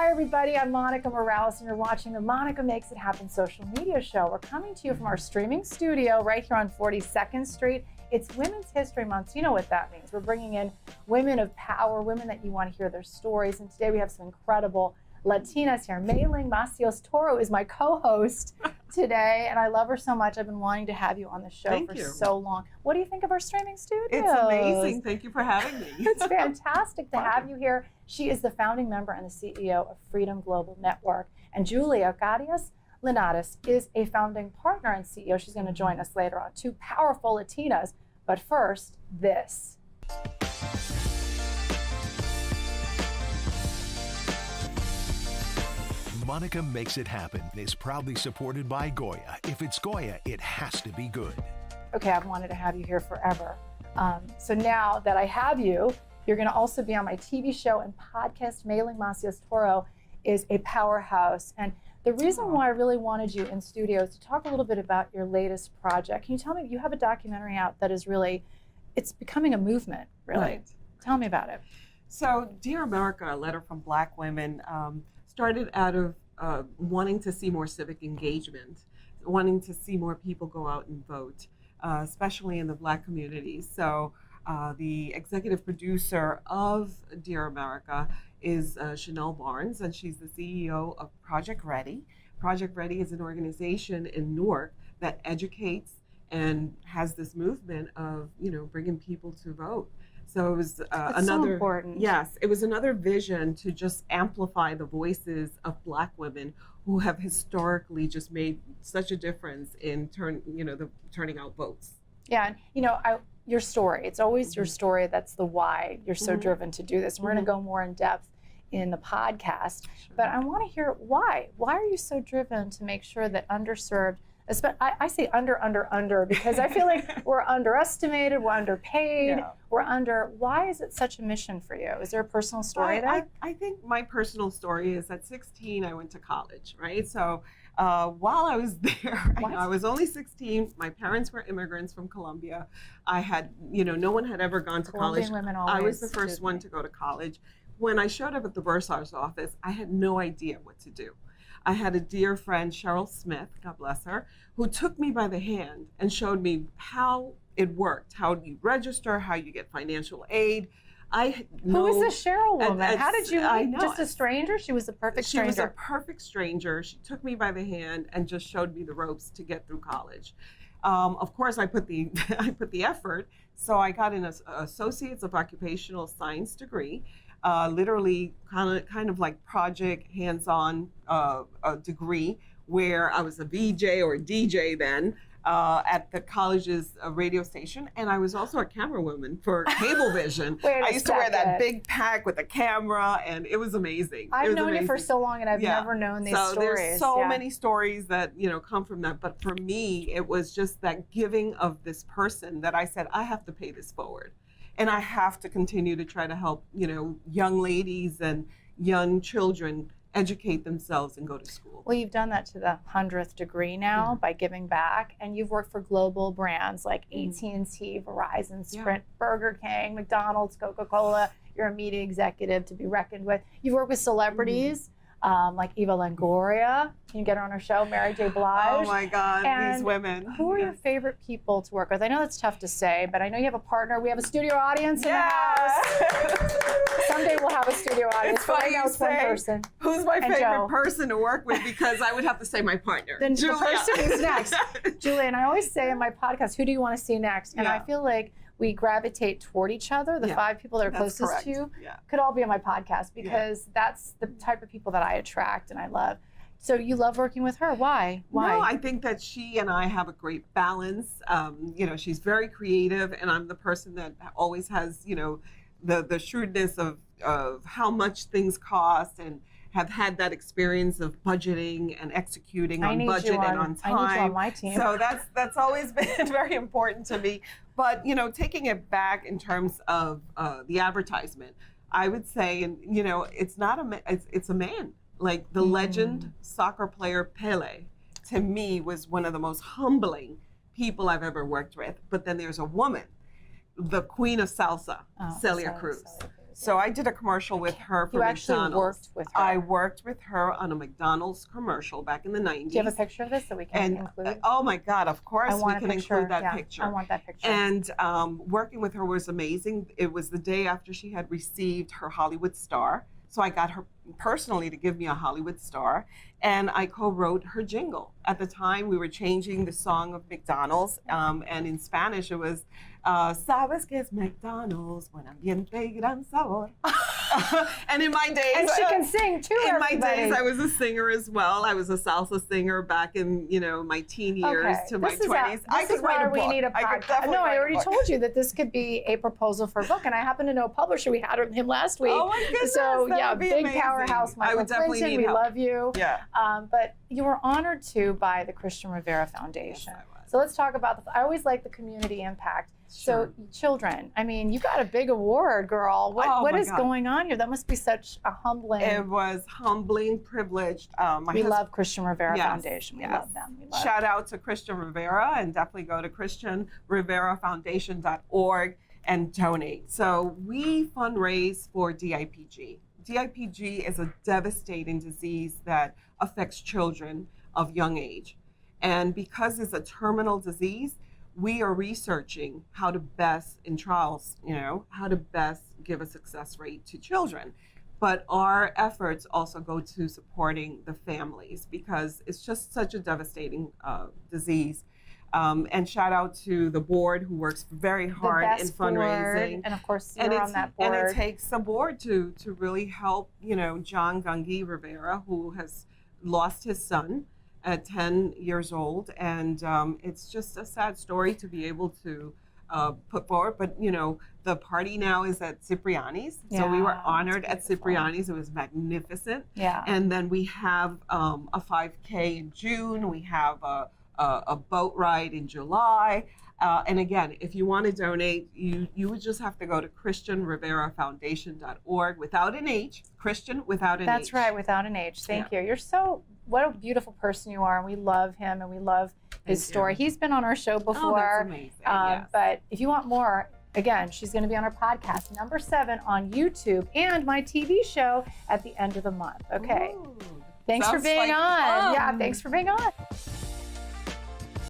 Hi everybody, I'm Monica Morales and you're watching the Monica Makes It Happen social media show. We're coming to you from our streaming studio right here on 42nd Street. It's Women's History Month, so you know what that means. We're bringing in women of power, women that you want to hear their stories, and today we have some incredible Latinas here. Meiling Toro is my co-host today, and I love her so much. I've been wanting to have you on the show for so long. What do you think of our streaming studio? It's amazing. Thank you for having me. It's fantastic to have you here. She is the founding member and the CEO of Freedom Global Network. And Julia Gadias Linares is a founding partner and CEO. She's going to join us later on. Two powerful Latinas. But first, this. Monica Makes It Happen is proudly supported by Goya. If it's Goya, it has to be good. Okay, I've wanted to have you here forever. So now that I have you, you're going to also be on my TV show and podcast. Meiling Toro is a powerhouse. And the reason why I really wanted you in studio is to talk a little bit about your latest project. Can you tell me, you have a documentary out that is really, it's becoming a movement, really. Right. Tell me about it. So, Dear America, a letter from Black women, started out of wanting to see more civic engagement, wanting to see more people go out and vote, especially in the Black community. So the executive producer of Dear America is Chanel Barnes, and she's the CEO of Project Ready. Project Ready is an organization in Newark that educates and has this movement of, bringing people to vote. So it was another, so important. Yes, it was another vision to just amplify the voices of Black women who have historically just made such a difference in turning out votes. Yeah, your story, it's always your story that's the why you're so driven to do this. We're going to go more in depth in the podcast, but I want to hear why. Why are you so driven to make sure that underserved, I say under because I feel like we're underestimated, we're underpaid, why is it such a mission for you? Is there a personal story there? I think my personal story is at 16, I went to college, right? So while I was there, I was only 16. My parents were immigrants from Colombia. I had, no one had ever gone to college. Women I was the first one to go to college. When I showed up at the bursar's office, I had no idea what to do. I had a dear friend, Cheryl Smith, God bless her, who took me by the hand and showed me how it worked, how you register, how you get financial aid. Who is this Cheryl woman? How did you meet? Just a stranger? She was a perfect stranger. She was a perfect stranger. She took me by the hand and just showed me the ropes to get through college. Of course, I put the effort. So I got an Associates of Occupational Science degree. Literally kind of like project hands-on degree where I was a VJ or a DJ then at the college's radio station, and I was also a camera woman for Cablevision. I used to wear that big pack with a camera, and it was amazing. I've known you for so long, and I've never known these stories. There's so many stories that come from that, but for me, it was just that giving of this person that I said, I have to pay this forward. And I have to continue to try to help, young ladies and young children educate themselves and go to school. Well, you've done that to the 100th degree now by giving back, and you've worked for global brands like AT&T, Verizon, Sprint, Burger King, McDonald's, Coca-Cola. You're a media executive to be reckoned with. You've worked with celebrities like Eva Longoria. Can you get her on our show? Mary J. Blige. Oh my God, these women. Who are your favorite people to work with? I know that's tough to say, but I know you have a partner. We have a studio audience in the house. Someday we'll have a studio audience. It's funny it's one person. Who's my favorite person to work with? Because I would have to say my partner. Then Julia. The person who's next. Julia, and I always say in my podcast, who do you want to see next? And I feel like we gravitate toward each other. The 5 people that are closest to you could all be on my podcast because that's the type of people that I attract and I love. So you love working with her. Why? No, I think that she and I have a great balance. She's very creative, and I'm the person that always has, the shrewdness of how much things cost and have had that experience of budgeting and executing on budget and on time. I need you on my team. So that's always been very important to me. But taking it back in terms of the advertisement, I would say, it's not it's a man. Like the legend soccer player Pele, to me, was one of the most humbling people I've ever worked with. But then there's a woman, the queen of salsa, Celia Cruz. So I did a commercial with her for You actually McDonald's. worked with her. I worked with her on a McDonald's commercial back in the 90s. Do you have a picture of this that we can include? Oh my God, of course I we want can a picture. include that Yeah, picture. I want that picture. And working with her was amazing. It was the day after she had received her Hollywood star. So I got her personally to give me a Hollywood star, and I co-wrote her jingle. At the time, we were changing the song of McDonald's, and in Spanish it was, "Sabes que es McDonald's, buen ambiente y gran sabor." And in my days, and she can sing too. in my everybody. days, I was a singer as well. I was a salsa singer back in my teen years to my 20s. This is why we need a podcast. No, I already told you that this could be a proposal for a book, and I happen to know a publisher. We had him last week. Oh my goodness! So that yeah, would be big amazing. powerhouse, I Michael would definitely Clinton. need We help. love you. Yeah. But you were honored too by the Cristian Rivera Foundation. Yes, I was. So let's talk about I always like the community impact. Sure. So children, I mean, you got a big award, girl. What my is God. going on here? That must be such a humbling. It was humbling, privileged. We love Cristian Rivera Yes, Foundation. We yes. love them. We love Shout out to Cristian Rivera, and definitely go to CristianRiveraFoundation.org and donate. So we fundraise for DIPG. DIPG is a devastating disease that affects children of young age. And because it's a terminal disease, we are researching how to best, in trials, how to best give a success rate to children. But our efforts also go to supporting the families because it's just such a devastating disease. And shout out to the board who works very hard in fundraising. Board, and of course, you're on that board. And it takes a board to really help, John Gungi Rivera, who has lost his son at 10 years old. And it's just a sad story to be able to put forward. But, the party now is at Cipriani's. So we were honored at Cipriani's. It was magnificent. Yeah. And then we have a 5K in June. We have a boat ride in July. And again, if you want to donate, you would just have to go to CristianRiveraFoundation.org without an H. Christian without an H. That's right, without an H. Thank you. You're what a beautiful person you are, and we love him, and we love his story. He's been on our show before. Oh, that's amazing. Yes. But if you want more, again, she's going to be on our podcast, number 7 on YouTube, and my TV show at the end of the month. Okay. Ooh, thanks for sounds being like on. fun. Yeah, thanks for being on.